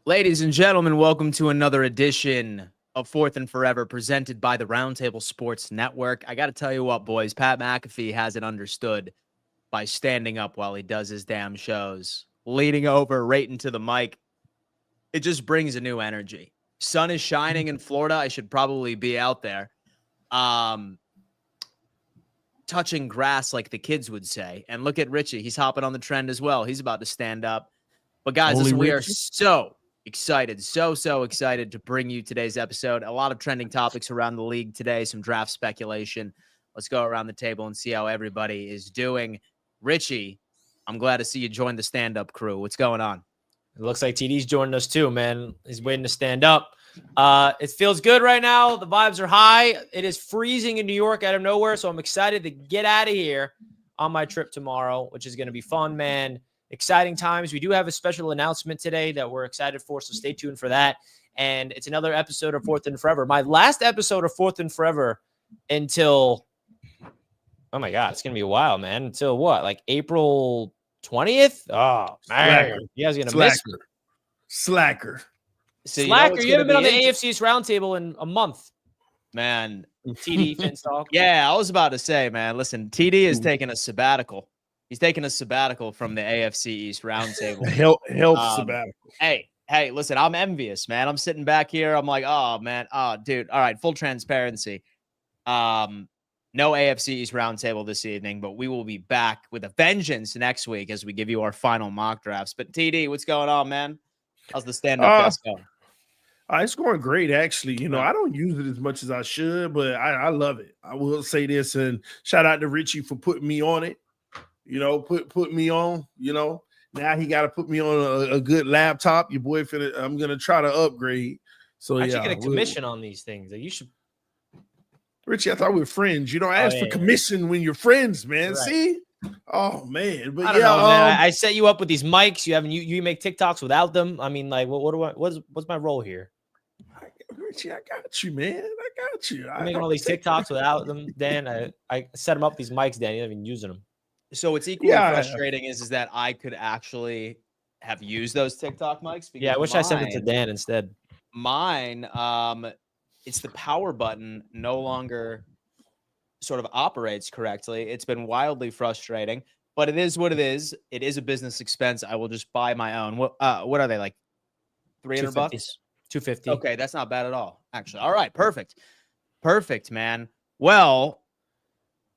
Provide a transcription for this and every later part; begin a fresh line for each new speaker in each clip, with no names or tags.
Ladies and gentlemen, welcome to another edition of Fourth and Forever presented by the Roundtable Sports Network. I got to tell you what, boys, Pat McAfee has it understood by standing up while he does his damn shows, leaning over right into the mic. It just brings a new energy. Sun is shining in Florida. I should probably be out there touching grass like the kids would say. And look at Richie. He's hopping on the trend as well. He's about to stand up. But guys, listen, we are so excited, so excited to bring you today's episode. A lot of trending topics around the league today, some draft speculation. Let's go around the table and see how everybody is doing. Richie, I'm glad to see you join the stand-up crew. What's going on?
It looks like TD's joining us too, man. He's waiting to stand up. It feels good right now. The vibes are high. It is freezing in New York out of nowhere, so I'm excited to get out of here on my trip tomorrow, which is going to be fun, man. Exciting times. We do have a special announcement today that we're excited for, so stay tuned for that. And it's another episode of Fourth and Forever. My last episode of Fourth and Forever until, oh my God, it's going to be a while, man. Until what? Like April 20th? Oh, man. You guys are going to miss me.
Slacker.
So
Slacker, you haven't been on the AFC East Roundtable in a month.
Man.
TD, Finstock.
Yeah, I was about to say, man, listen, TD is taking a sabbatical. He's taking a sabbatical from the AFC East Roundtable.
Help sabbatical.
Hey, listen, I'm envious, man. I'm sitting back here. I'm like, oh, man. Oh, dude. All right, full transparency. No AFC East Roundtable this evening, but we will be back with a vengeance next week as we give you our final mock drafts. But TD, what's going on, man? How's the stand-up desk going?
It's going great, actually. You know, I don't use it as much as I should, but I love it. I will say this, and shout out to Richie for putting me on it. You know, put me on, you know. Now he got to put me on a good laptop. Your boy, I'm going to try to upgrade. So,
yeah. Get a commission on these things. Like, you should.
Richie, I thought we were friends. You don't ask for commission when you're friends, man. Right. See? Oh, man. But
I don't know, man. I set you up with these mics. You make TikToks without them. I mean, like, what's my role here?
Richie, I got you, man. I got you.
I'm making all these TikToks without them, Dan. I set them up these mics, Dan. You're not even using them.
So what's equally frustrating is that I could actually have used those TikTok mics.
Yeah, I wish I sent it to Dan instead.
Mine, it's the power button no longer sort of operates correctly. It's been wildly frustrating, but it is what it is. It is a business expense. I will just buy my own. What are they, like $300?
$250.
Okay, that's not bad at all, actually. All right, perfect, man. Well,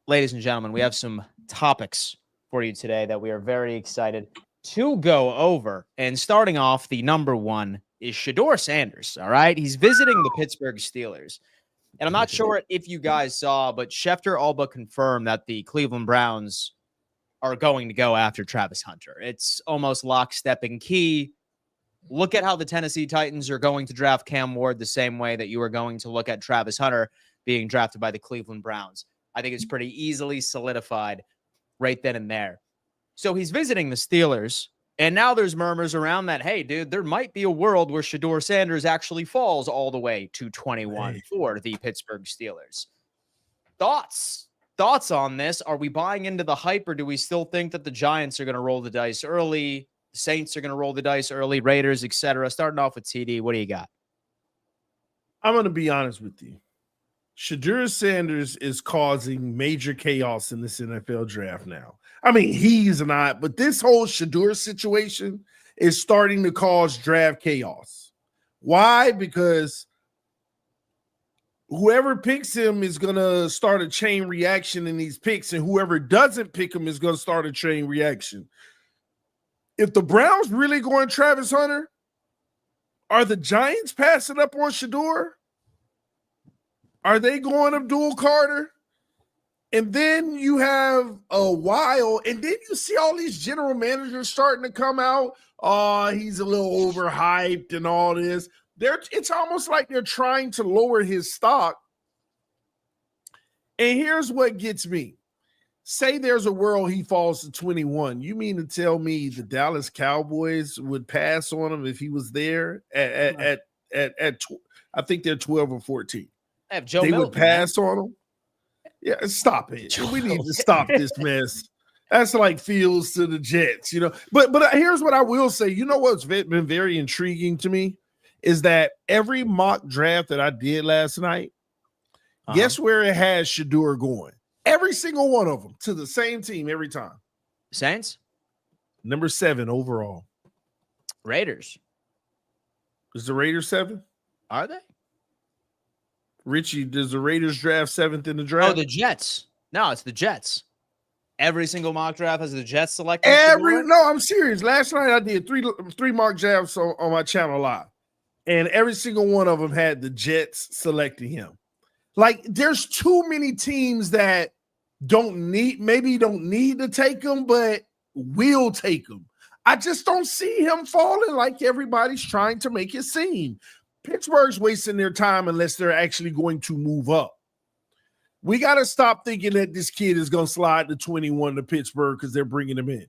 ladies and gentlemen, we have some topics for you today that we are very excited to go over. And starting off, the number one is Shedeur Sanders. All right. He's visiting the Pittsburgh Steelers. And I'm not sure if you guys saw, but Schefter all but confirmed that the Cleveland Browns are going to go after Travis Hunter. It's almost lockstep and key. Look at how the Tennessee Titans are going to draft Cam Ward the same way that you are going to look at Travis Hunter being drafted by the Cleveland Browns. I think it's pretty easily solidified right then and there. So he's visiting the Steelers, and now there's murmurs around that, hey, dude, there might be a world where Shedeur Sanders actually falls all the way to 21 for the Pittsburgh Steelers. Thoughts on this? Are we buying into the hype, or do we still think that the Giants are going to roll the dice early, the Saints are going to roll the dice early, Raiders, etc.? Starting off with TD, what do you got?
I'm going to be honest with you. Shedeur Sanders is causing major chaos in this NFL draft now. I mean, he's not, but this whole Shedeur situation is starting to cause draft chaos. Why? Because whoever picks him is going to start a chain reaction in these picks, and whoever doesn't pick him is going to start a chain reaction. If the Browns really going Travis Hunter, are the Giants passing up on Shedeur? Are they going Abdul Carter? And then you have a while, and then you see all these general managers starting to come out. Oh, he's a little overhyped and all this. It's almost like they're trying to lower his stock. And here's what gets me. Say there's a world he falls to 21. You mean to tell me the Dallas Cowboys would pass on him if he was there at I think they're 12 or 14.
I have Joe
They
Milton,
would pass on him. Yeah, stop it. We need to stop this mess. That's like Fields to the Jets, you know. But here's what I will say. You know what's been very intriguing to me is that every mock draft that I did last night, guess where it has Shedeur going? Every single one of them to the same team every time.
Saints?
Number 7 overall.
Raiders.
Is the Raiders 7?
Are they?
Richie, does the Raiders draft 7th in the draft?
Oh, the Jets. No, it's the Jets. Every single mock draft has the Jets selected.
No, I'm serious. Last night I did three mock drafts on my channel live, and every single one of them had the Jets selecting him. Like, there's too many teams that don't need to take him, but will take him. I just don't see him falling like everybody's trying to make it seem. Pittsburgh's wasting their time unless they're actually going to move up. We got to stop thinking that this kid is going to slide to 21 to Pittsburgh because they're bringing him in.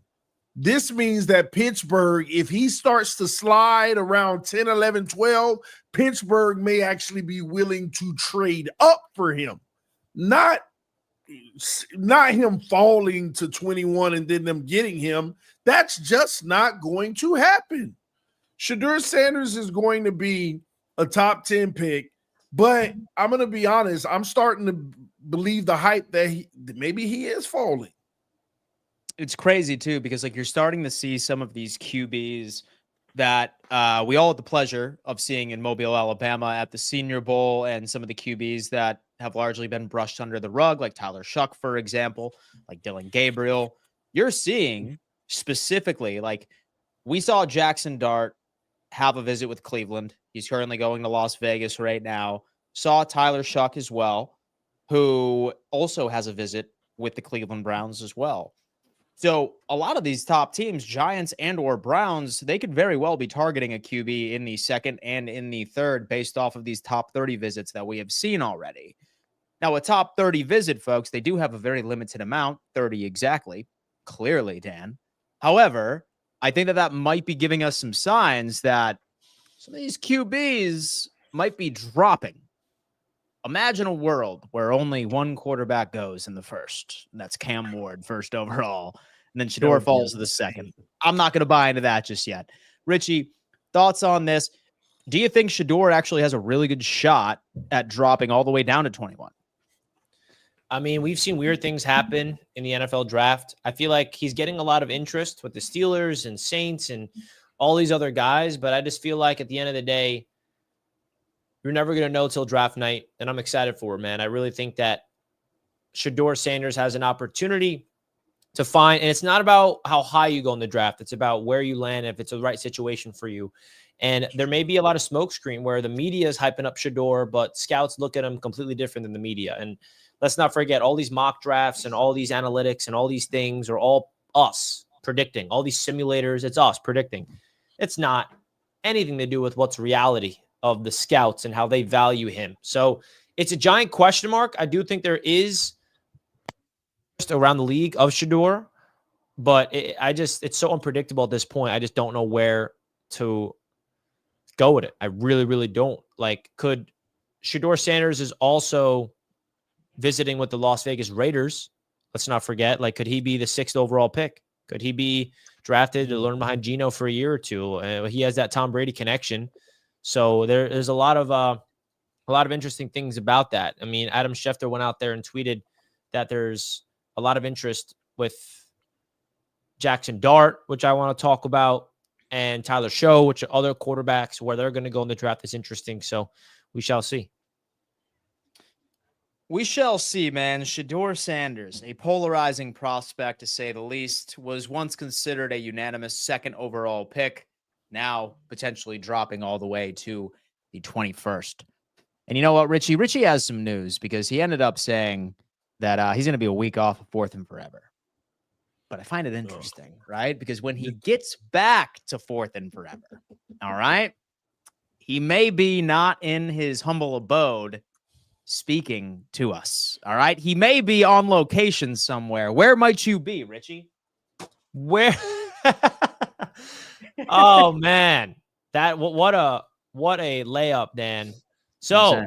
This means that Pittsburgh, if he starts to slide around 10, 11, 12, Pittsburgh may actually be willing to trade up for him. Not him falling to 21 and then them getting him. That's just not going to happen. Shedeur Sanders is going to be a top 10 pick, but I'm going to be honest, I'm starting to believe the hype that maybe he is falling.
It's crazy too, because like you're starting to see some of these QBs that we all had the pleasure of seeing in Mobile, Alabama at the Senior Bowl, and some of the QBs that have largely been brushed under the rug, like Tyler Shuck, for example, like Dylan Gabriel. You're seeing specifically, like we saw Jackson Dart have a visit with Cleveland. He's currently going to Las Vegas right now. Saw Tyler Shuck as well, who also has a visit with the Cleveland Browns as well. So a lot of these top teams, Giants and or Browns, they could very well be targeting a QB in the second and in the third based off of these top 30 visits that we have seen already. Now, a top 30 visit, folks, they do have a very limited amount, 30 exactly, clearly, Dan. However, I think that might be giving us some signs that some of these QBs might be dropping. Imagine a world where only one quarterback goes in the first, and that's Cam Ward, first overall, and then Shedeur falls to the second. I'm not going to buy into that just yet. Richie, thoughts on this? Do you think Shedeur actually has a really good shot at dropping all the way down to 21?
I mean, we've seen weird things happen in the NFL draft. I feel like he's getting a lot of interest with the Steelers and Saints and all these other guys, but I just feel like at the end of the day, you're never going to know till draft night, and I'm excited for it, man. I really think that Shedeur Sanders has an opportunity to find, and it's not about how high you go in the draft. It's about where you land, if it's the right situation for you. And there may be a lot of smokescreen where the media is hyping up Shedeur, but scouts look at him completely different than the media. And let's not forget, all these mock drafts and all these analytics and all these things are all us predicting. All these simulators, it's us predicting. It's not anything to do with what's reality of the scouts and how they value him. So it's a giant question mark. I do think there is just around the league of Shedeur, but it's so unpredictable at this point. I just don't know where to go with it. I really, really don't. Like, could Shedeur Sanders is also visiting with the Las Vegas Raiders. Let's not forget, like, could he be the 6th overall pick? Could he be drafted to learn behind Geno for a year or two? He has that Tom Brady connection. So there's a lot of interesting things about that. I mean, Adam Schefter went out there and tweeted that there's a lot of interest with Jackson Dart, which I want to talk about, and Tyler Show, which are other quarterbacks where they're going to go in the draft is interesting. So we shall see.
We shall see, man. Shedeur Sanders, a polarizing prospect to say the least, was once considered a unanimous 2nd overall pick, now potentially dropping all the way to the 21st. And you know what, Richie? Richie has some news because he ended up saying that he's going to be a week off of 4th and forever. But I find it interesting, right? Because when he gets back to 4th and forever, all right, he may be not in his humble abode speaking to us. All right. He may be on location somewhere. Where might you be, Richie?
Where? Oh man, that what a layup, Dan. So,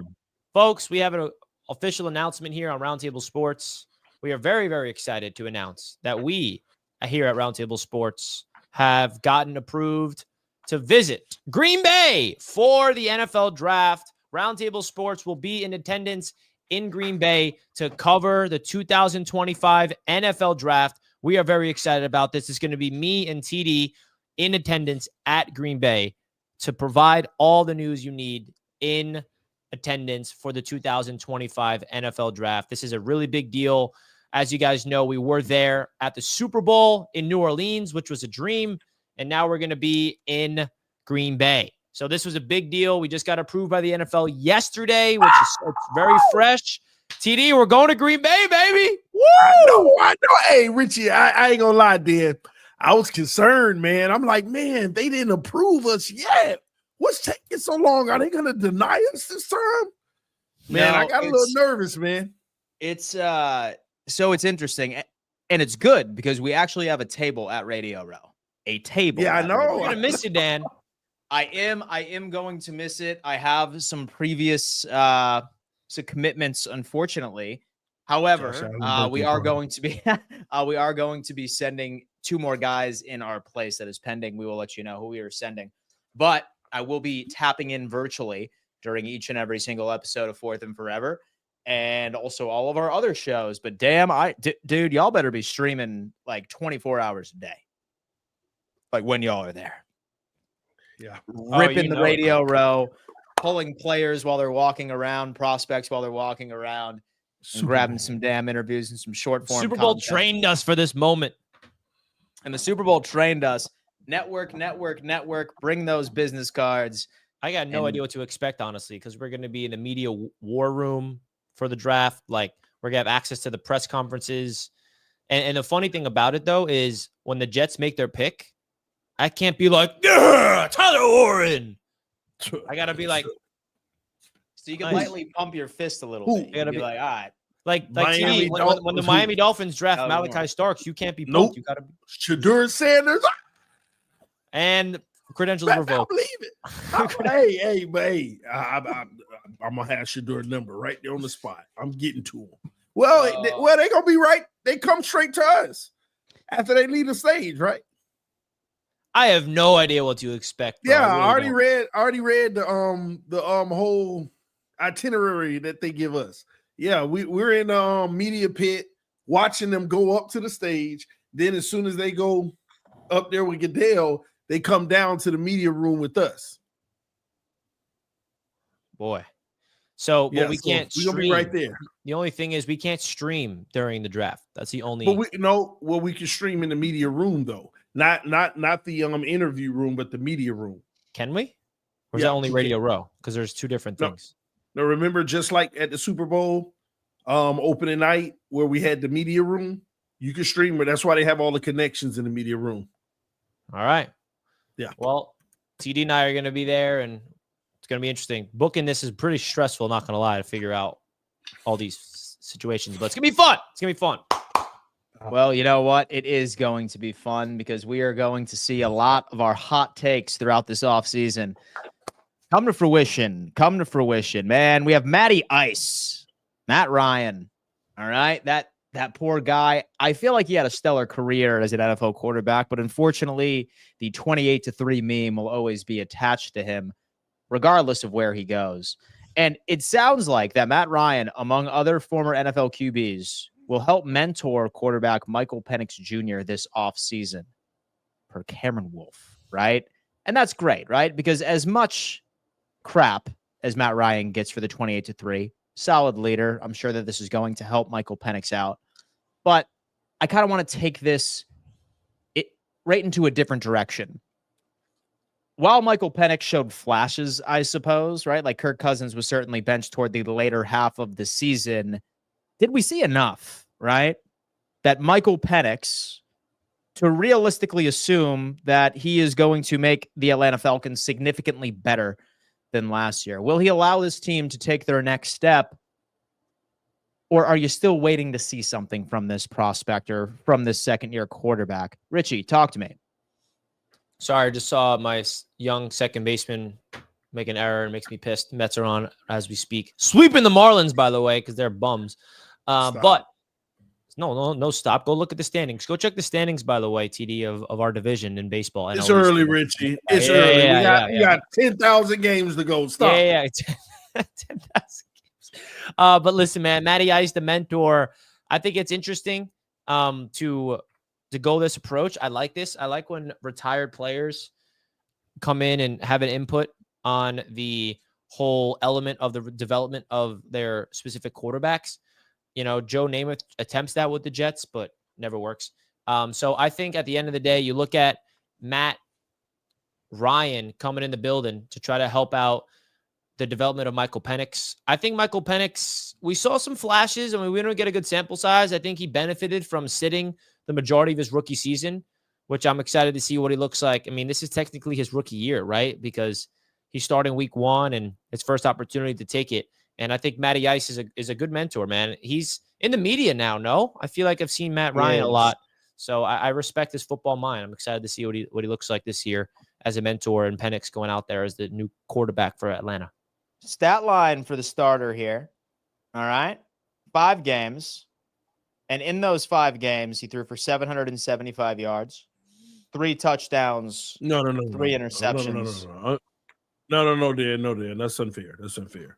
folks, we have an official announcement here on Roundtable Sports. we are very, very excited to announce that we here at Roundtable Sports have gotten approved to visit Green Bay for the NFL draft. Roundtable Sports will be in attendance in Green Bay to cover the 2025 NFL draft. We are very excited about this. It's going to be me and TD in attendance at Green Bay to provide all the news you need in attendance for the 2025 NFL draft. This is a really big deal. As you guys know, we were there at the Super Bowl in New Orleans, which was a dream. And now we're going to be in Green Bay. So this was a big deal. We just got approved by the NFL yesterday, which is very fresh. TD, we're going to Green Bay, baby.
Woo! I know. Hey, Richie, I ain't gonna lie, Dan. I was concerned, man. I'm like, man, they didn't approve us yet. What's taking so long? Are they gonna deny us this time? Man,
No,
I got a little nervous, man.
It's so it's interesting, and it's good because we actually have a table at Radio Row. A table.
Yeah, I
at
know.
Radio
We're
Row.
going to miss you, Dan.
I am going to miss it. I have some previous some commitments, unfortunately. However, we are going to be sending 2 more guys in our place that is pending. We will let you know who we are sending, but I will be tapping in virtually during each and every single episode of Fourth and Forever, and also all of our other shows. But damn, dude, y'all better be streaming like 24 hours a day, like when y'all are there.
Yeah.
Ripping the Radio Row, pulling players while they're walking around, prospects while they're walking around, and grabbing some damn interviews and some short form.
Super Bowl
content.
trained us for this moment.
And the Super Bowl trained us. Network. Bring those business cards.
I got no idea what to expect, honestly, because we're going to be in a media war room for the draft. Like, we're going to have access to the press conferences. And the funny thing about it, though, is when the Jets make their pick, I can't be like, yeah, Tyler Warren. I got to be like,
so you can lightly pump your fist a little bit. You gotta be like, all right.
Like
Miami
when the Miami Dolphins draft Malachi Starks, you can't be pumped. You got to be
Shedeur Sanders.
And credentials
I
revoked.
believe it. hey, I'm gonna have Shedeur number right there on the spot. I'm getting to him. Well, they gonna be right. They come straight to us after they leave the stage, right?
I have no idea what to expect. Bro.
Yeah,
I really
already read the whole itinerary that they give us. Yeah, we're in the media pit watching them go up to the stage. Then as soon as they go up there with Goodell, they come down to the media room with us.
Boy. So,
Yeah,
but we can't
we're gonna be right there.
The only thing is we can't stream during the draft. That's the only.
But we can stream in the media room though. Not the interview room, but the media room.
Can we? Or is
Yeah,
that only Radio Row? Because there's 2 different things.
Now remember, just like at the Super Bowl opening night where we had the media room, you can stream it. That's why they have all the connections in the media room.
All right.
Yeah.
Well, TD and I are going to be there, and it's going to be interesting. Booking this is pretty stressful, not going to lie, to figure out all these situations. But it's going to be fun. It's going to be fun.
Well, you know what? It is going to be fun because we are going to see a lot of our hot takes throughout this offseason come to fruition. Man, we have Matty Ice, Matt Ryan. All right. That poor guy. I feel like he had a stellar career as an NFL quarterback, but unfortunately, the 28-3 meme will always be attached to him, regardless of where he goes. And it sounds like that Matt Ryan, among other former NFL QBs, will help mentor quarterback Michael Penix Jr. this offseason per Cameron Wolf, right? And that's great, right? Because as much crap as Matt Ryan gets for the 28-3, solid leader, I'm sure that this is going to help Michael Penix out. But I kind of want to take this right into a different direction. While Michael Penix showed flashes, I suppose, right? Like Kirk Cousins was certainly benched toward the later half of the season. Did we see enough, right, that Michael Penix to realistically assume that he is going to make the Atlanta Falcons significantly better than last year? Will he allow this team to take their next step? Or are you still waiting to see something from this prospect or from this second-year quarterback? Richie, talk to me.
Sorry, I just saw my young second baseman make an error and makes me pissed. Mets are on as we speak. Sweeping the Marlins, by the way, because they're bums. But No, stop. Go look at the standings. Go check the standings, by the way, TD, of our division in baseball.
It's early, Richie. It's
Yeah,
early.
yeah,
We got 10,000 games to go. Stop.
Yeah. 10,000 games. But listen, man, Matty Ice, the mentor, I think it's interesting to go this approach. I like this. I like when retired players come in and have an input on the whole element of the development of their specific quarterbacks. Joe Namath attempts that with the Jets, but never works. So I think at the end of the day, you look at Matt Ryan coming in the building to try to help out the development of Michael Penix. I think Michael Penix, we saw some flashes. I mean, we didn't get a good sample size. I think he benefited from sitting the majority of his rookie season, which I'm excited to see what he looks like. I mean, this is technically his rookie year, right? Because he's starting week 1 and his first opportunity to take it. And I think Matty Ice is a good mentor, man. He's in the media now, no? I feel like I've seen Matt Ryan a lot. So I respect his football mind. I'm excited to see what he looks like this year as a mentor, and Penix going out there as the new quarterback for Atlanta.
Stat line for the starter here. All right. 5 games. And in those 5 games, he threw for 775 yards, 3 touchdowns, 3 interceptions.
No, Dan. That's unfair.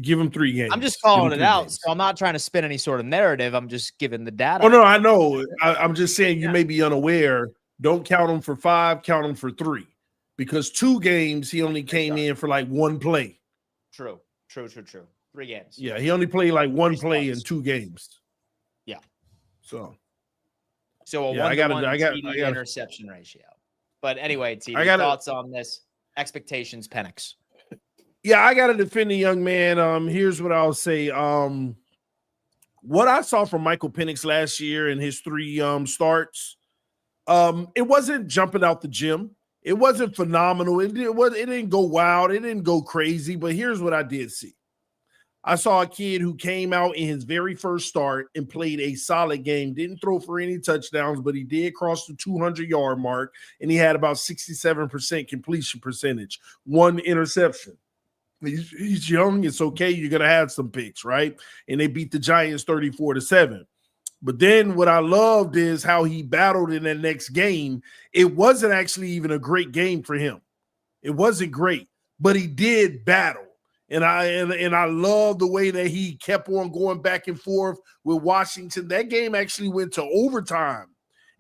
Give him 3 games.
I'm just calling it out, so I'm not trying to spin any sort of narrative. I'm just giving the data.
Oh, no, I know. I'm just saying you may be unaware. Don't count him for 5, count him for 3. Because 2 games, he only came in for like 1 play.
True. 3 games.
Yeah, he only played like 1 play in 2 games.
Yeah.
So
a 1-to-1 TD interception ratio. But anyway, TD, thoughts on this? Expectations, Penix.
Yeah, I got to defend the young man. Here's what I'll say. What I saw from Michael Penix last year in his 3 starts, it wasn't jumping out the gym. It wasn't phenomenal. It didn't go wild. It didn't go crazy. But here's what I did see. I saw a kid who came out in his very first start and played a solid game. Didn't throw for any touchdowns, but he did cross the 200-yard mark, and he had about 67% completion percentage. 1 interception. He's young. It's okay. You're going to have some picks, right? And they beat the Giants 34-7. But then what I loved is how he battled in that next game. It wasn't actually even a great game for him. It wasn't great, but he did battle. And I love the way that he kept on going back and forth with Washington. That game actually went to overtime,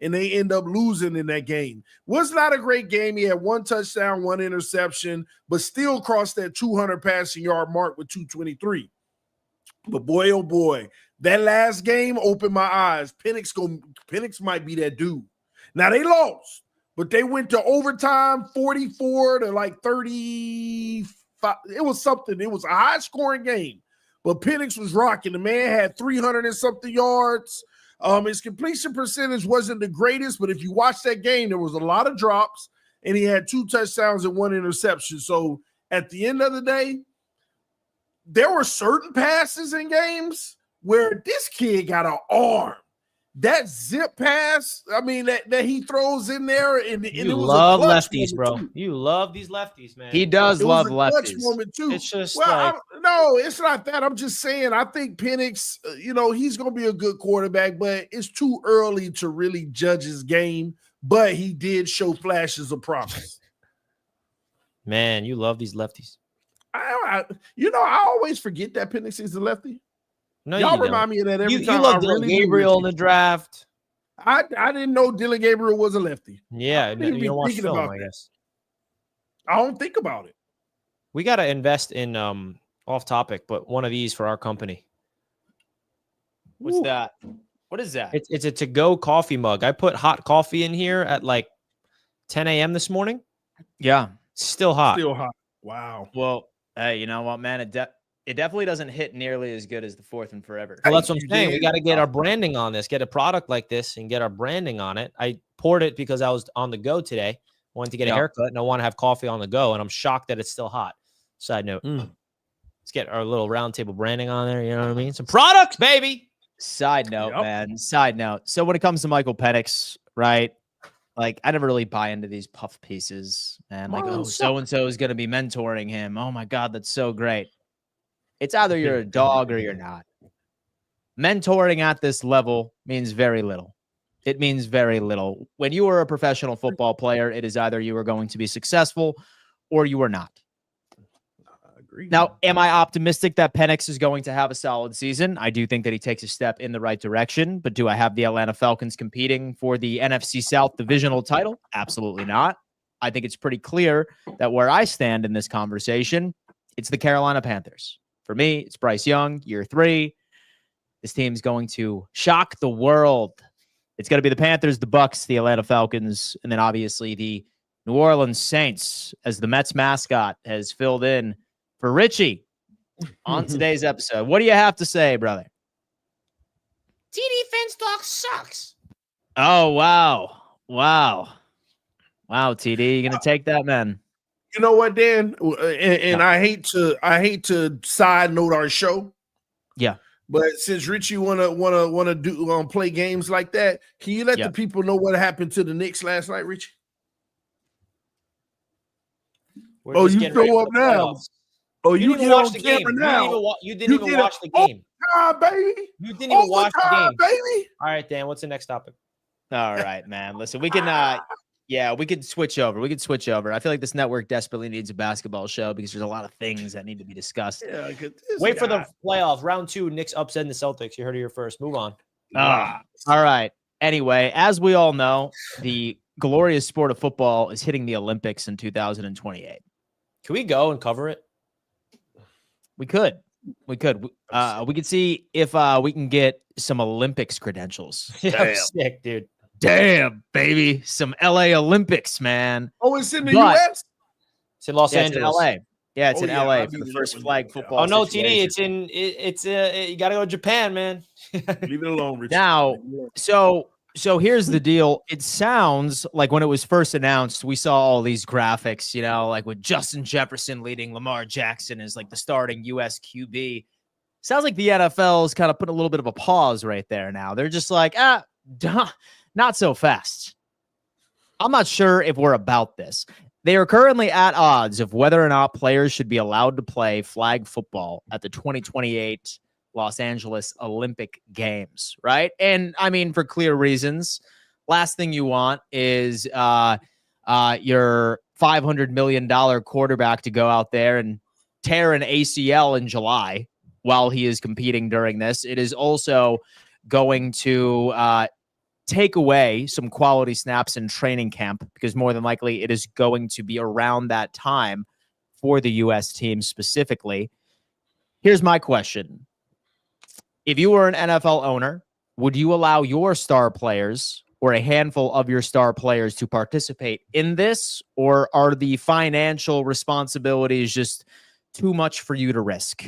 and they end up losing in that game. Was not a great game. He had 1 touchdown, 1 interception, but still crossed that 200 passing yard mark with 223. But boy, oh boy, that last game opened my eyes. Penix might be that dude. Now they lost, but they went to overtime, 44 to like 35. It was something. It was a high scoring game, but Penix was rocking. The man had 300 and something yards. His completion percentage wasn't the greatest, but if you watch that game, there was a lot of drops, and he had 2 touchdowns and 1 interception. So at the end of the day, there were certain passes in games where this kid got an arm. That zip pass, I mean, that he throws in there, and it was
love
a
lefties, bro.
Too.
You love these lefties, man.
He does love lefties.
Too.
It's just
no, it's not that. I'm just saying. I think Penix, he's going to be a good quarterback, but it's too early to really judge his game. But he did show flashes of promise.
Man, you love these lefties.
I always forget that Penix is a lefty.
No,
y'all remind me of that every time.
You love Dylan Gabriel in the draft.
I didn't know Dylan Gabriel was a lefty.
Yeah, you don't watch film, I guess.
I don't think about it.
We got to invest in off topic, but one of these for our company.
What's that? What is that?
It's a to-go coffee mug. I put hot coffee in here at like 10 a.m. this morning.
Yeah.
Still hot.
Wow.
Well, hey, you know what, man? It definitely doesn't hit nearly as good as the 4th and Forever.
Well, that's what I'm saying. We got to get our branding on this, get a product like this and get our branding on it. I poured it because I was on the go today. Wanted to get a haircut and I want to have coffee on the go. And I'm shocked that it's still hot. Side note. Let's get our little Roundtable branding on there. You know what I mean? Some products, baby.
Side note, man. Side note. So when it comes to Michael Penix, right? Like, I never really buy into these puff pieces. And like, so-and-so is going to be mentoring him. Oh, my God, that's so great. It's either you're a dog or you're not. mentoring at this level means very little. It means very little. When you are a professional football player, it is either you are going to be successful or you are not.
I agree.
Now, am I optimistic that Penix is going to have a solid season? I do think that he takes a step in the right direction, but do I have the Atlanta Falcons competing for the NFC South divisional title? Absolutely not. I think it's pretty clear that where I stand in this conversation, it's the Carolina Panthers. For me, it's Bryce Young, year 3. This team's going to shock the world. It's going to be the Panthers, the Bucks, the Atlanta Falcons, and then obviously the New Orleans Saints as the Mets mascot has filled in for Richie on today's episode. What do you have to say, brother?
TD Fence Talk sucks.
Oh, wow. Wow, TD, you're going to take that, man.
You know what, Dan? And I hate to side note our show.
Yeah.
But since Richie wanna do play games like that, can you let the people know what happened to the Knicks last night, Richie? Oh, you throw up now. Oh, you get on camera now.
You didn't even watch the game.
Baby.
You didn't even watch the game.
Baby.
All right, Dan, what's the next topic?
All right, man. Listen, we can we could switch over. I feel like this network desperately needs a basketball show because there's a lot of things that need to be discussed.
Yeah,
wait for the playoffs. Round 2, Knicks upsetting the Celtics. You heard it here first. Move on.
All right. Anyway, as we all know, the glorious sport of football is hitting the Olympics in 2028.
Can we go and cover it?
We could. We could see if we can get some Olympics credentials.
Yeah, I'm sick, dude.
Damn, baby. Some LA Olympics, man.
Oh, it's in the U.S.?
It's in Los Angeles.
It's in LA. Yeah, it's in LA for the first flag football.
Oh, no, situation. TD, you got to go to Japan, man.
Leave it alone, Richard.
Now, so here's the deal. It sounds like when it was first announced, we saw all these graphics, like with Justin Jefferson leading Lamar Jackson as like the starting U.S. QB. Sounds like the NFL is kind of putting a little bit of a pause right there now. They're just like, not so fast. I'm not sure if we're about this. They are currently at odds of whether or not players should be allowed to play flag football at the 2028 Los Angeles Olympic Games, right? And I mean, for clear reasons. Last thing you want is your $500 million quarterback to go out there and tear an ACL in July while he is competing during this. It is also going to take away some quality snaps in training camp because more than likely it is going to be around that time for the U.S. team specifically. Here's my question. If you were an NFL owner, would you allow your star players or a handful of your star players to participate in this, or are the financial responsibilities just too much for you to risk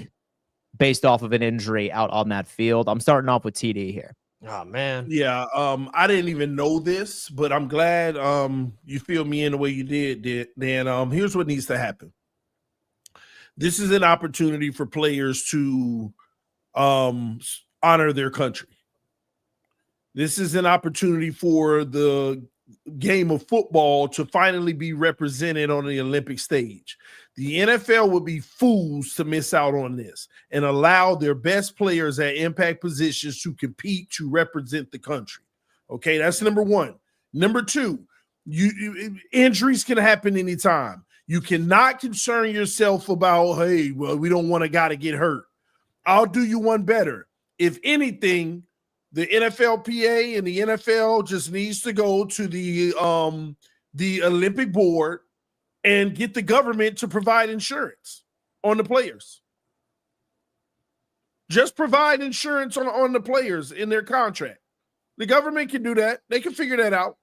based off of an injury out on that field? I'm starting off with TD here.
Oh, man.
Yeah, I didn't even know this, but I'm glad you filled me in the way you did, Dan. Here's what needs to happen. This is an opportunity for players to honor their country. This is an opportunity for the game of football to finally be represented on the Olympic stage. The NFL would be fools to miss out on this and allow their best players at impact positions to compete to represent the country. Okay, that's number one. Number two, injuries can happen anytime. You cannot concern yourself about, hey, well, we don't want a guy to get hurt. I'll do you one better. If anything, the NFLPA and the NFL just needs to go to the Olympic board and get the government to provide insurance on the players. Just provide insurance on the players in their contract. The government can do that. They can figure that out.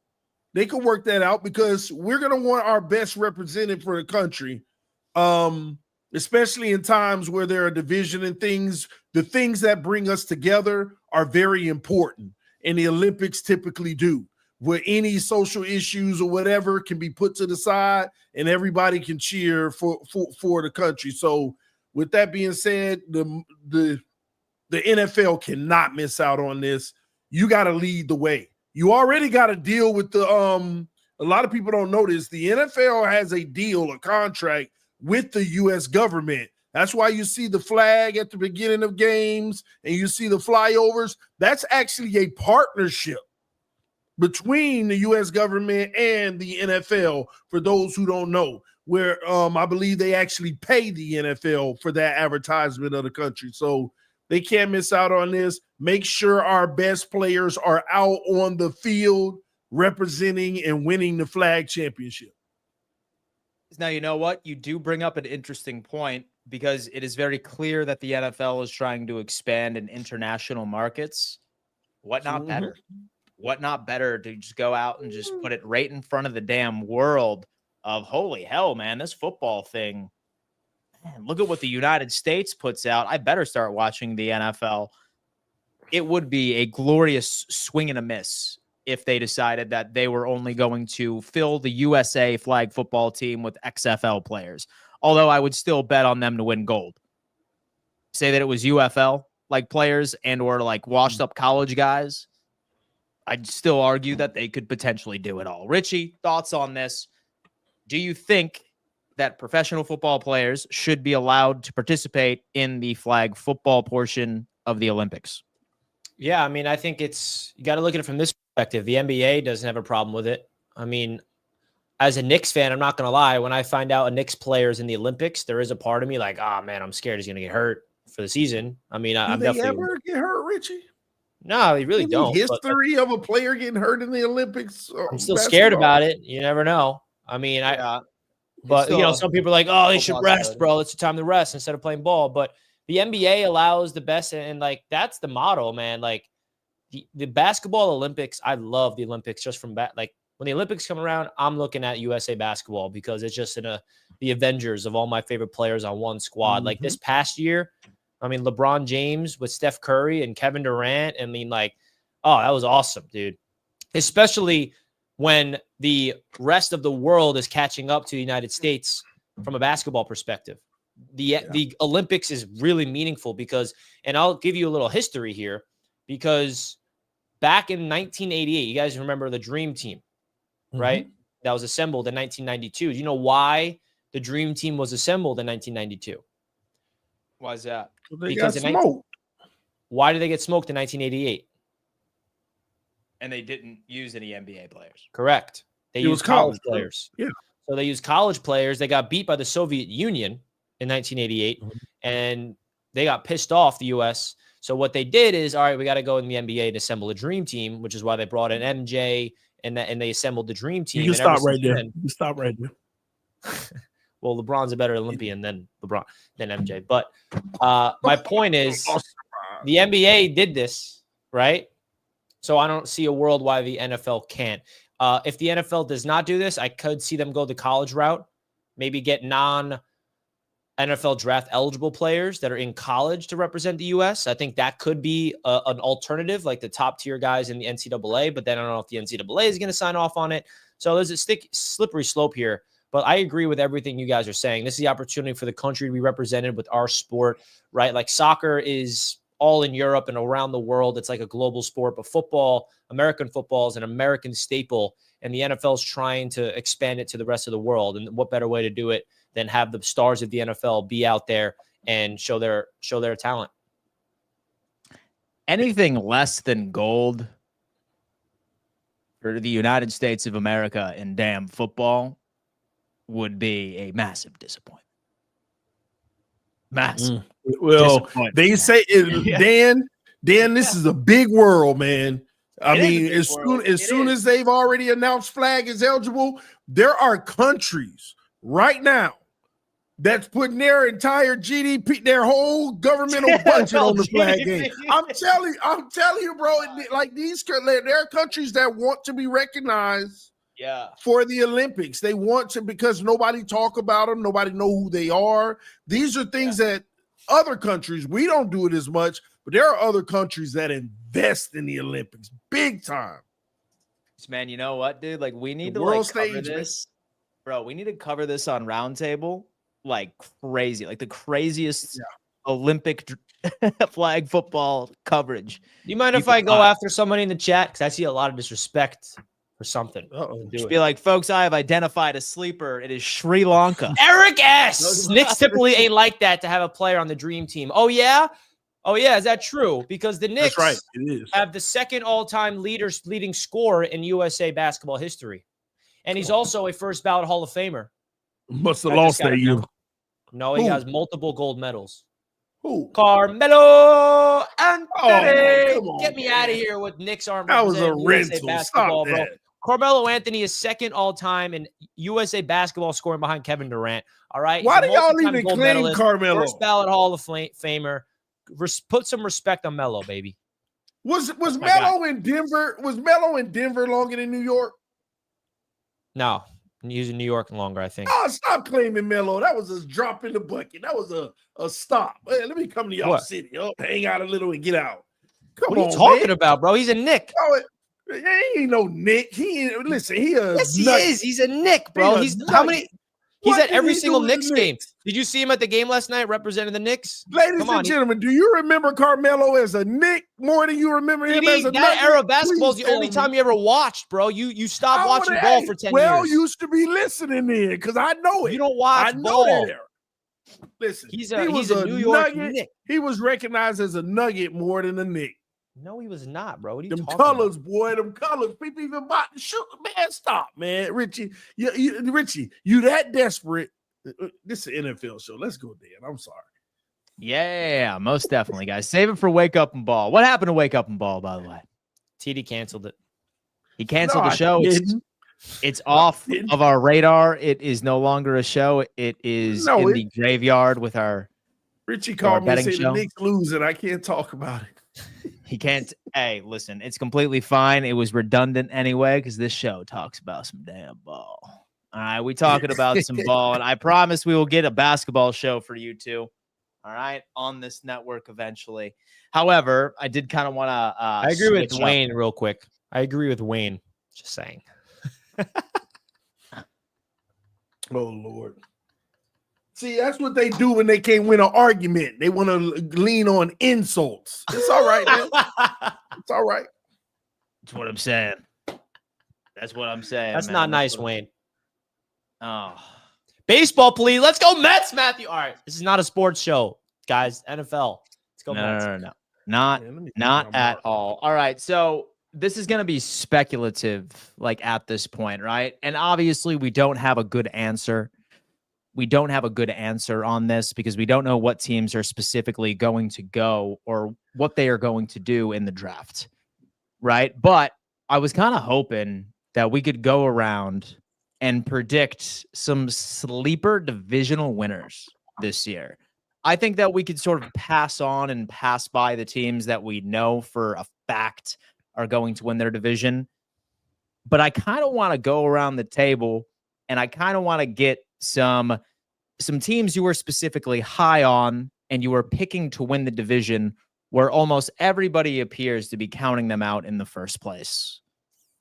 They can work that out because we're going to want our best represented for the country, especially in times where there are division and things. The things that bring us together are very important, and the Olympics typically do, where any social issues or whatever can be put to the side and everybody can cheer for the country. So with that being said, the NFL cannot miss out on this. You got to lead the way. You already got to deal with the a lot of people don't know this. The NFL has a deal, a contract with the U.S. government That's why you see the flag at the beginning of games and you see the flyovers. That's actually a partnership between the U.S. government and the NFL, for those who don't know, where I believe they actually pay the NFL for that advertisement of the country. So they can't miss out on this. Make sure our best players are out on the field representing and winning the flag championship.
Now, you know what? You do bring up an interesting point, because it is very clear that the NFL is trying to expand in international markets. What not better? What not better to just go out and just put it right in front of the damn world of, holy hell, man, this football thing. Man, look at what the United States puts out. I better start watching the NFL. It would be a glorious swing and a miss if they decided that they were only going to fill the USA flag football team with XFL players. Although I would still bet on them to win gold. Say that it was UFL like players and or like washed up college guys. I'd still argue that they could potentially do it all. Richie, thoughts on this? Do you think that professional football players should be allowed to participate in the flag football portion of the Olympics?
Yeah, I mean, I think you got to look at it from this perspective. The NBA doesn't have a problem with it. I mean, as a Knicks fan, I'm not going to lie. When I find out a Knicks player is in the Olympics, there is a part of me like, oh, man, I'm scared he's going to get hurt for the season. I mean, I'm
Do they
definitely
ever get hurt, Richie?
No, they really
Any
don't.
history of a player getting hurt in the Olympics?
I'm still scared about it. You never know. I mean, but you know, some people are like, oh, they should rest, bro. It's the time to rest instead of playing ball. But the NBA allows the best, and like that's the model, man. Like the basketball Olympics, I love the Olympics just from like when the Olympics come around, I'm looking at USA basketball because it's just the Avengers of all my favorite players on one squad. Like this past year, I mean, LeBron James with Steph Curry and Kevin Durant. I mean, like, oh, that was awesome, dude. Especially when the rest of the world is catching up to the United States from a basketball perspective. The Olympics is really meaningful because, and I'll give you a little history here, because back in 1988, you guys remember the Dream Team, right? That was assembled in 1992. Do you know why the Dream Team was assembled in 1992?
Why is that?
Because
why did they get smoked in 1988?
And they didn't use any NBA players.
Correct. They used college players.
Yeah.
So they used college players. They got beat by the Soviet Union in 1988, and they got pissed off, the U.S. So what they did is, all right, we got to go in the NBA to assemble a dream team, which is why they brought in MJ and they assembled the dream team.
You can stop right there. You stop right there.
Well, LeBron's a better Olympian than MJ. But my point is, the NBA did this, right? So I don't see a world why the NFL can't. If the NFL does not do this, I could see them go the college route, maybe get non-NFL draft eligible players that are in college to represent the U.S. I think that could be an alternative, like the top tier guys in the NCAA, but then I don't know if the NCAA is going to sign off on it. So there's a slippery slope here. But I agree with everything you guys are saying. This is the opportunity for the country to be represented with our sport, right? Like soccer is all in Europe and around the world. It's like a global sport, but football, American football is an American staple, and the NFL is trying to expand it to the rest of the world. And what better way to do it than have the stars of the NFL be out there and show their talent?
Anything less than gold for the United States of America in damn football would be a massive disappointment. Massive.
Well, they say, Dan, this is a big world, man. I mean, as soon as they've already announced flag is eligible, there are countries right now that's putting their entire GDP, their whole governmental budget on the flag game. I'm telling you, bro. Like there are countries that want to be recognized.
Yeah,
for the Olympics. They want to, because nobody talk about them. Nobody know who they are. These are things that other countries, we don't do it as much, but there are other countries that invest in the Olympics big time.
Man, you know what, dude? Like we need to cover this. Bro, we need to cover this on Roundtable like crazy. Like the craziest Olympic flag football coverage.
Do you mind if I go after somebody in the chat? Because I see a lot of disrespect or something.
Uh-oh.
Do
Be
it.
like, folks, I have identified a sleeper. It is Sri Lanka.
Eric S. Knicks typically ain't like that to have a player on the dream team. Oh, yeah? Oh, yeah. Is that true? Because the Knicks
That's right. It is.
have the second all-time leading scorer in USA basketball history. And he's also a first ballot Hall of Famer.
Must have
I
lost
just got
that
it
year.
now. No, he
Who?
has multiple gold medals.
Who?
Carmelo Anthony.
Oh, come on,
Get me
man.
out of here with Knicks aren't
That was a
representing USA
rental.
basketball,
Stop
bro.
that.
Carmelo Anthony is second all-time in USA basketball scoring behind Kevin Durant. All right.
Why
He's
do
a
y'all
multi-time
even
gold
claim
medalist,
Carmelo?
First ballot Hall of Famer. Put some respect on Melo, baby.
Was
my guy.
Melo in Denver? Was Melo in Denver longer than New York?
No, he's in New York longer, I think.
Oh, stop claiming Melo. That was a drop in the bucket. That was a stop. Hey, let me come to y'all
What?
city. Oh, hang out a little and get out. Come
What are
on,
you talking
man.
about, bro? He's a Nick.
Oh, he ain't no Nick. He ain't, listen. He a
Yes, he
nugget.
is. He's a Nick, bro.
He's a
How
nugget.
many? He's
What
at
did
every
he
single
do with the
Knicks game.
Knicks?
Did you see him at the game last night representing the Knicks?
Ladies
Come on,
and gentlemen, do you remember Carmelo as a Nick more than you remember him as a
that
nugget?
era of basketball is
Please
the only
tell me.
time you ever watched, bro. You stopped
I
watching
would've-
ball
hey,
for 10
well,
years.
you used to be listening in because I know it.
You don't watch
I know
ball.
that era. Listen,
He's
he
a
was
New York
nugget.
Knick.
He was recognized as a nugget more than a Nick.
No, he was not, bro. What are you
Them
talking
colors,
about?
boy, them colors. People even about to shoot. Man, stop, man. Richie, you that desperate. This is an NFL show. Let's go, Dan. I'm sorry.
Yeah, most definitely, guys. Save it for Wake Up and Ball. What happened to Wake Up and Ball, by the way?
TD canceled it.
He canceled
No,
the
I
show.
didn't.
It's off
didn't.
of our radar. It is no longer a show. It is
No,
in
it-
the graveyard with our.
Richie
Our
called me and
betting
said
show?
the Knicks lose and I can't talk about it.
He can't. Hey, listen, it's completely fine. It was redundant anyway because this show talks about some damn ball. All right, we talking about some ball, and I promise we will get a basketball show for you two. All right, on this network eventually. However, I did kind of want to.
I agree with Wayne real quick. I agree with Wayne. Just saying.
Oh, Lord. See, that's what they do when they can't win an argument. They want to lean on insults. It's all right, man. It's all right.
That's what I'm saying. That's what I'm saying.
That's
man.
not nice,
That's what-
Wayne.
Oh,
Baseball, please. Let's go Mets, Matthew. All right. This is not a sports show, guys. NFL. Let's go Mets.
no. Not
Man, let me
Not
get my
at
mark.
all. All right. So this is going to be speculative, like at this point, right? And obviously, we don't have a good answer. We don't have a good answer on this because we don't know what teams are specifically going to go or what they are going to do in the draft, right? But I was kind of hoping that we could go around and predict some sleeper divisional winners this year. I think that we could sort of pass on and pass by the teams that we know for a fact are going to win their division. But I kind of want to go around the table and I kind of want to get some teams you were specifically high on and you were picking to win the division where almost everybody appears to be counting them out in the first place.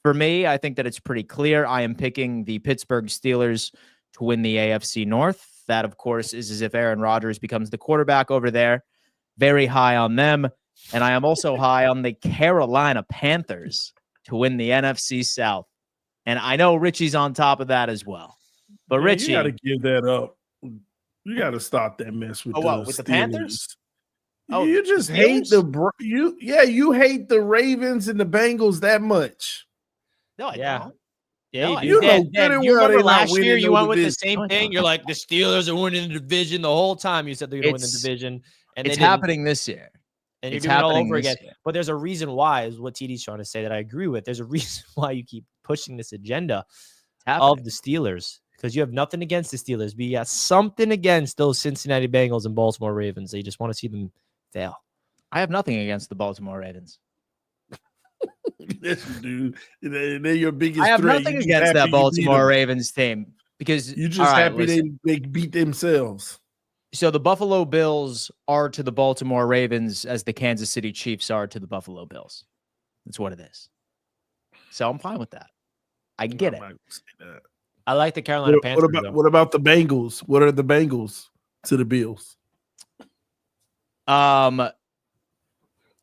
For me, I think that it's pretty clear. I am picking the Pittsburgh Steelers to win the AFC North. That, of course, is as if Aaron Rodgers becomes the quarterback over there. Very high on them. And I am also high on the Carolina Panthers to win the NFC South. And I know Richie's on top of that as well. But
Man,
Richie,
you got to give that up. You got to stop that mess with
with the Panthers?
Steelers.
Oh,
You just
the
hate
Steelers?
you hate the Ravens and the Bengals that much.
no, I
Yeah.
don't.
Yeah,
No,
you do.
you know
Dan,
good
Dan,
and
you
well
remember
they not
last year
winning
you
no
went with the
division.
same thing? You're like, the Steelers are winning the division. The whole time you said they're going to win the
It's-
division. And
It's
they didn't.
happening this year.
And you're
It's
doing it all
happening
over
this
again.
year.
But there's a reason why, is what TD's trying to say that I agree with. There's a reason why you keep pushing this agenda
It's happening.
of the Steelers, because you have nothing against the Steelers, but you got something against those Cincinnati Bengals and Baltimore Ravens. So you just want to see them fail.
I have nothing against the Baltimore Ravens.
Yes, you do. They're your biggest
I have
threat.
nothing
You just
against
happy
that
you beat
Baltimore
them.
Ravens team because
You just
all right,
happy
listen.
they beat themselves.
So the Buffalo Bills are to the Baltimore Ravens as the Kansas City Chiefs are to the Buffalo Bills. That's what it is. So I'm fine with that. I get
I'm
it.
not gonna say that.
I like the Carolina Panthers. though.
What about the Bengals? What are the Bengals to the Bills?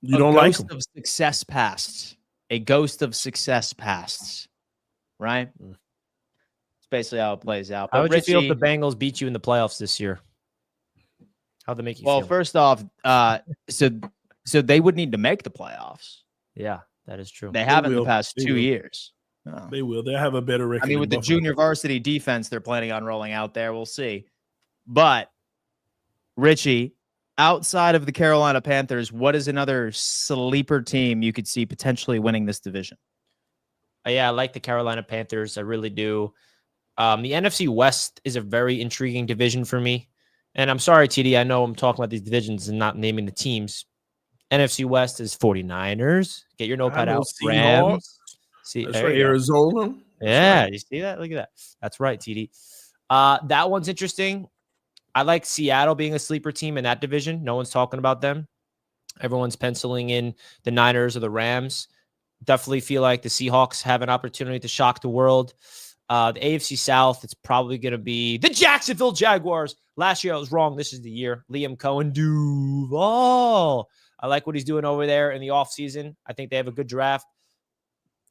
You don't like
ghost
them.
of success past. A ghost of success past right? It's basically how it plays out. But
How would you feel if
Richie,
the Bengals beat you in the playoffs this year? How'd they make you
well,
feel?
first off, so they would need to make the playoffs.
Yeah, that is true.
They haven't the
will.
past
They
2
will.
years. Oh.
They will. They'll have a better record.
I mean,
than
with the
Buffalo.
junior varsity defense they're planning on rolling out there, we'll see. But Richie, outside of the Carolina Panthers, what is another sleeper team you could see potentially winning this division?
Yeah, I like the Carolina Panthers. I really do. The NFC West is a very intriguing division for me. And I'm sorry, TD, I know I'm talking about these divisions and not naming the teams. NFC West is 49ers. Get your notepad out.
Seahawks.
Rams. See,
That's
there
right,
you go.
Arizona.
Yeah,
right.
you see that? Look at that. That's right, TD. That one's interesting. I like Seattle being a sleeper team in that division. No one's talking about them. Everyone's penciling in the Niners or the Rams. Definitely feel like the Seahawks have an opportunity to shock the world. The AFC South, it's probably going to be the Jacksonville Jaguars. Last year I was wrong. This is the year. Liam Cohen Duval. I like what he's doing over there in the offseason. I think they have a good draft.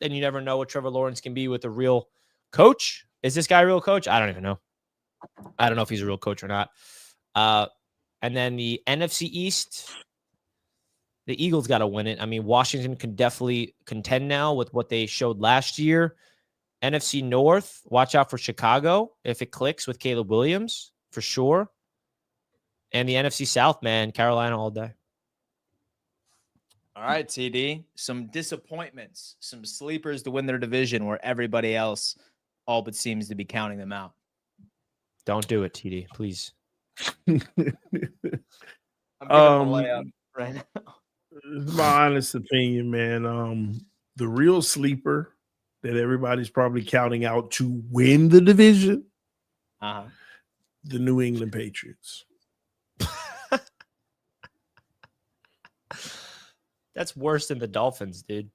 And you never know what Trevor Lawrence can be with a real coach. Is this guy a real coach? I don't even know. I don't know if he's a real coach or not. And then the NFC East, the Eagles got to win it. I mean, Washington can definitely contend now with what they showed last year. NFC North, watch out for Chicago if it clicks with Caleb Williams, for sure. And the NFC South, man, Carolina all day.
All right, TD. Some disappointments, some sleepers to win their division where everybody else all but seems to be counting them out.
Don't do it, TD, please.
I'm giving a layup right now.
It's my honest opinion, man. The real sleeper that everybody's probably counting out to win the division, the New England Patriots.
That's worse than the Dolphins, dude.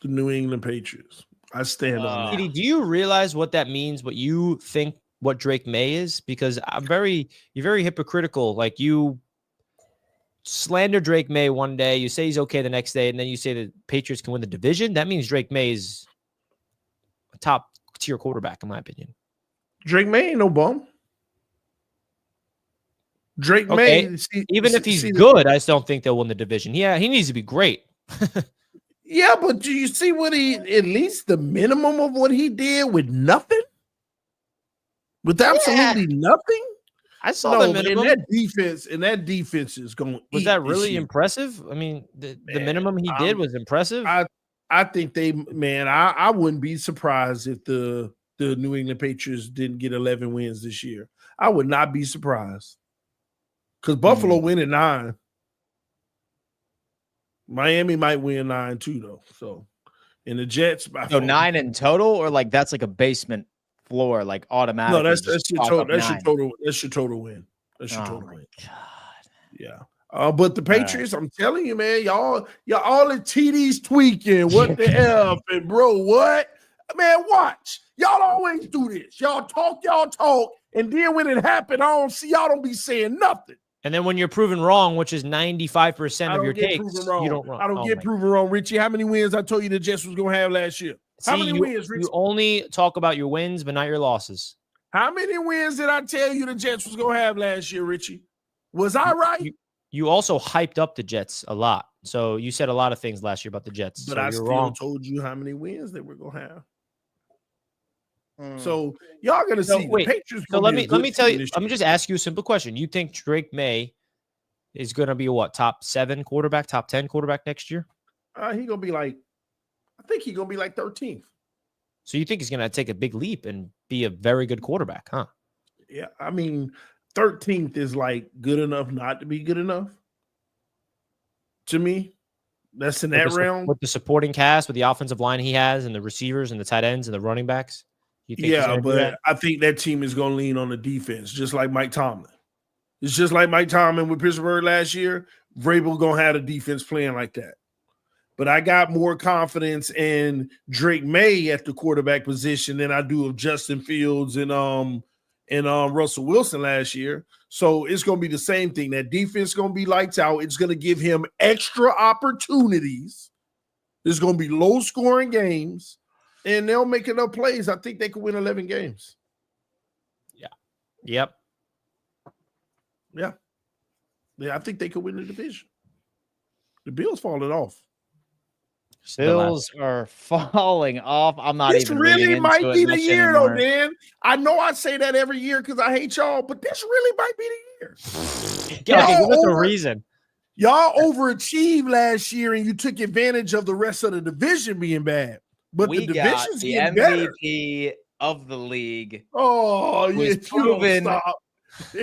The New England Patriots. I stand on that.
TD, do you realize what that means? What you think what Drake May is? Because you're very hypocritical. Like, you slander Drake May one day, you say he's okay the next day, and then you say the Patriots can win the division. That means Drake May is a top tier quarterback, in my opinion.
Drake May ain't no bum. Drake
Okay.
May,
Even if he's good, I still don't think they'll win the division. Yeah, he needs to be great.
Yeah, but do you see what at least the minimum of what he did with nothing? With absolutely nothing?
I saw the minimum.
And that defense is going.
Was that really impressive? I mean, the minimum he did was impressive.
I think I wouldn't be surprised if the New England Patriots didn't get 11 wins this year. I would not be surprised. Because Buffalo win at 9. Miami might win 9 too, though. So, and the Jets.
So 9 in total, or like that's like a basement floor, like automatic.
No, that's your total. That's your total. That's your total win. That's your total win.
God.
Yeah. But the Patriots, I'm telling you, man, y'all all the TDs tweaking. What the F? And bro, what? Man, watch. Y'all always do this. Y'all talk, and then when it happened, y'all don't be saying nothing.
And then when you're proven wrong, which is 95% of your takes, you don't wrong.
I don't get proven wrong, Richie. How many wins I told you the Jets was going to have last year? How many wins, Richie?
You only talk about your wins, but not your losses.
How many wins did I tell you the Jets was going to have last year, Richie? Was I right?
You also hyped up the Jets a lot. So you said a lot of things last year about the Jets.
But
so
I still told you how many wins they were going to have. So y'all gonna see the Patriots.
So let me tell you. Let me just ask you a simple question. You think Drake May is gonna be what, top 7 quarterback, top 10 quarterback next year?
He gonna be like, I think he's gonna be like 13th.
So you think he's gonna take a big leap and be a very good quarterback, huh?
Yeah, I mean, 13th is like good enough not to be good enough. To me, that's in that realm.
With the supporting cast, with the offensive line he has, and the receivers and the tight ends and the running backs.
Yeah, but I think that team is going to lean on the defense, just like Mike Tomlin. It's just like Mike Tomlin with Pittsburgh last year. Vrabel going to have a defense playing like that. But I got more confidence in Drake May at the quarterback position than I do of Justin Fields and Russell Wilson last year. So it's going to be the same thing. That defense is going to be lights out. It's going to give him extra opportunities. There's going to be low-scoring games. and they'll make enough plays. I think they could win 11 games.
Yep.
Yeah, I think they could win the division. The Bills falling off.
Bills are falling off. I'm not
This
even
really
reading
might
into
be
it
the
much
year,
anymore.
though, man. I know I say that every year because I hate y'all, but this really might be the year.
Yeah, okay, give us a
over-
reason.
Y'all overachieved last year, and you took advantage of the rest of the division being bad. But
We
the
got
division's
the
getting better.
MVP of the league.
Oh,
Who
yeah,
has
if you don't
proven-
stop.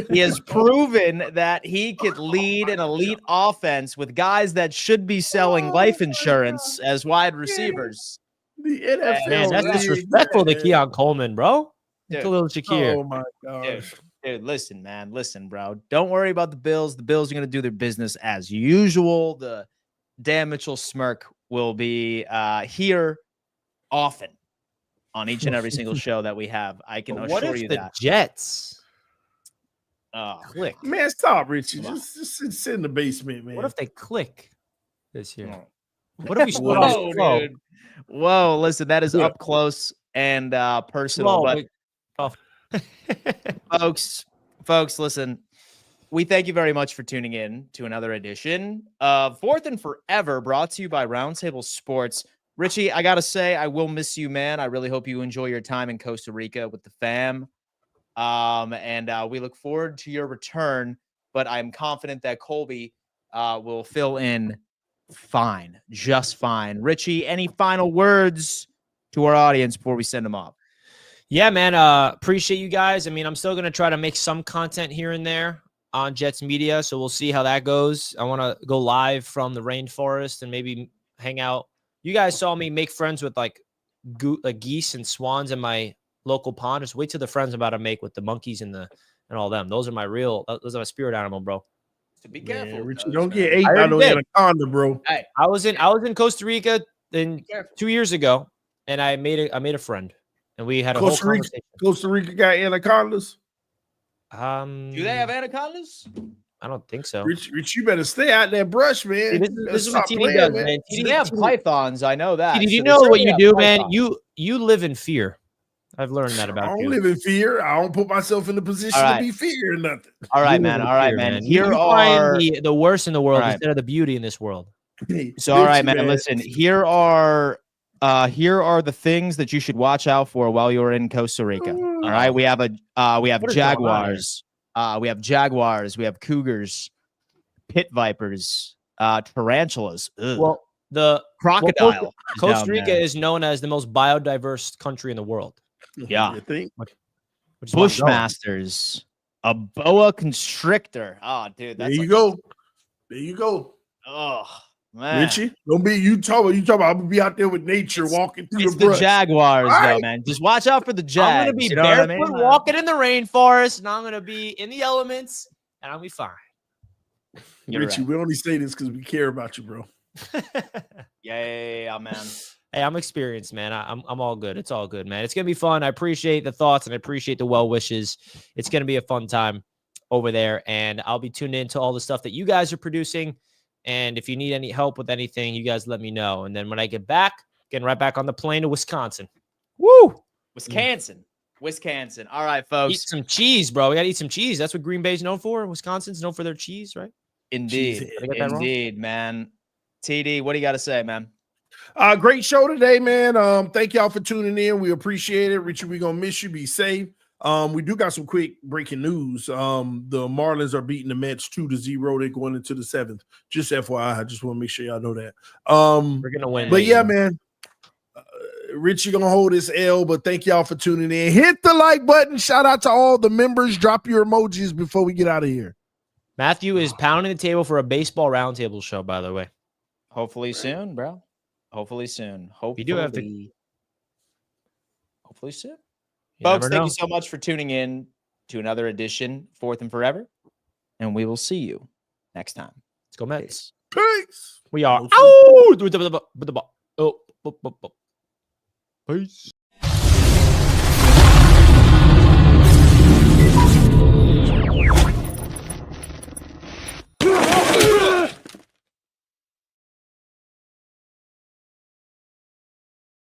He has proven that he could lead an elite offense with guys that should be selling life insurance as wide receivers.
The NFL.
Man, that's
Yeah.
disrespectful to
man.
Keon Coleman, bro.
Dude.
Khalil Shakir.
Oh my gosh.
Dude, listen, man. Listen, bro. Don't worry about the Bills. The Bills are going to do their business as usual. The Dan Mitchell smirk will be here often on each and every single show that we have. I can
But what
assure
if
you
the
that.
Jets
Oh,
click?
Man, stop, Richie.
Come on.
Just sit in the basement, man.
What if they click this year?
Oh.
What if we split
whoa,
slow?
dude. Whoa, listen, that is
Yeah.
up close and personal.
Slow,
But
but-
folks, listen. We thank you very much for tuning in to another edition of Fourth and Forever, brought to you by Roundtable Sports. Richie, I gotta say, I will miss you, man. I really hope you enjoy your time in Costa Rica with the fam. And we look forward to your return. But I'm confident that Colby will fill in fine, just fine. Richie, any final words to our audience before we send them off?
Yeah, man. Appreciate you guys. I mean, I'm still gonna try to make some content here and there on Jets Media, so we'll see how that goes. I want to go live from the rainforest and maybe hang out. You guys saw me make friends with like geese and swans in my local pond. Just wait till the friends I'm about to make with the monkeys and all them. Those are my spirit animal, bro.
To be
Man,
careful,
Richie,
those,
don't
man.
get ate
I
by
already
no
did.
anaconda, bro.
Hey,
I was in Costa Rica
be careful.
2 years ago, and I made a friend, and we had a
Costa
whole
Rica-
conversation.
Costa Rica got anacondas.
Do they have anacondas?
I don't think so.
Rich, you better stay out that brush, man.
See, this
You better
is what
stop
TD
playing,
does,
man.
man.
So they have pythons. I know that.
TD,
So
you
they
know what
certainly
you
have
do, man?
pythons.
You live in fear. I've learned that
I
about
don't
you.
live in fear. I don't put myself in the position
All right.
to be feared or nothing.
All right,
You
man.
live in
All right,
fear,
man.
You
Here
find
are
the worst in the world
All right.
instead of the beauty in this world.
so. All right,
Richie,
man. Listen, here are the things that you should watch out for while you're in Costa Rica. All right, we have
What is going on here?
jaguars. We have jaguars. We have cougars, pit vipers, tarantulas. Ugh.
Well, the
crocodile. is
Costa
down
Rica
there.
is known as the most biodiverse country in the world.
Yeah.
You think?
Which is where I'm going.
Bushmasters, a boa constrictor. Oh, dude,
There
that's
you go. There you go.
Oh man,
Richie, don't be you talking about I'm gonna be out there with nature
It's-
walking through
it's
the
the
brush.
Jaguars,
All
though,
right.
man. Just watch out for the Jags.
I'm gonna be
you know what I
barefoot
mean?
walking in the rainforest, and I'm gonna be in the elements, and I'll be fine.
You're
Richie,
right.
we only say this because we care about you, bro.
Yeah, man.
Hey, I'm experienced, man. I'm all good. It's all good, man. It's gonna be fun. I appreciate the thoughts and I appreciate the well wishes. It's gonna be a fun time over there, and I'll be tuned in to all the stuff that you guys are producing. And if you need any help with anything, you guys let me know. And then when I get back, getting right back on the plane to Wisconsin. Woo!
Wisconsin. All right,
Eat
folks.
some cheese, bro. We gotta eat some cheese. That's what Green Bay's known for. Wisconsin's known for their cheese, right?
Indeed,
Did
I get that wrong?
indeed, man. TD, what do you got to say, man?
Great show today, man. Thank y'all for tuning in. We appreciate it. Richie, we're gonna miss you. Be safe. We do got some quick breaking news. The Marlins are beating the Mets 2-0. They're going into the 7th. Just FYI, I just want to make sure y'all know that.
We're gonna win.
But yeah, man. Richie gonna hold his L, but thank y'all for tuning in. Hit the like button. Shout out to all the members. Drop your emojis before we get out of here.
Matthew is pounding the table for a baseball roundtable show, by the way.
Hopefully soon, bro. Hopefully soon.
We do have to-
Hopefully soon.
You
Folks,
never
thank
know.
you so much for tuning in to another edition, Fourth and Forever. And we will see you next time.
Let's go Mets.
Peace.
We are
No,
out. Oh, peace.